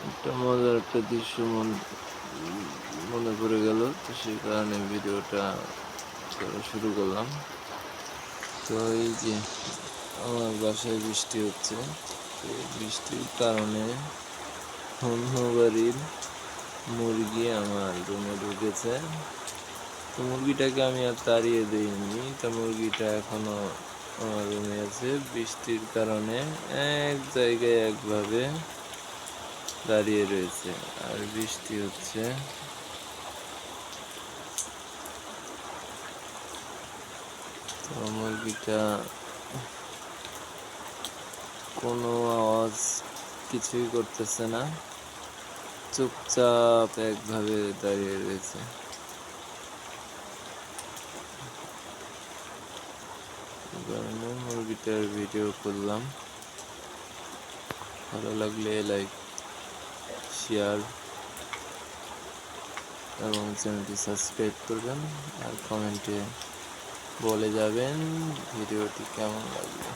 একটা মজার একটা দৃশ্য মনে পড়ে গেল, তো সেই কারণে ভিডিওটা করা শুরু করলাম। তো এই যে আমার বাসায় বৃষ্টি হচ্ছে, তো বৃষ্টির কারণে অন্য বাড়ির মুরগি আমার রুমে ঢুকেছে। তো মুরগিটাকে আমি আর তাড়িয়ে দিইনি, তো মুরগিটা এখনো আমার রুমে আছে। বৃষ্টির কারণে এক জায়গায় একভাবে দাঁড়িয়ে রয়েছে, আর বৃষ্টি হচ্ছে। তো মুরগিটা কোনো আওয়াজ কিছুই করতেছে না, চুপচাপ একভাবে দাঁড়িয়ে রয়েছে। এই কারণে মুরগিটার ভিডিও করলাম। ভালো লাগলে লাইক, শেয়ার এবং চ্যানেলটি সাবস্ক্রাইব করবেন, আর কমেন্টে বলে যাবেন ভিডিওটি কেমন লাগলো।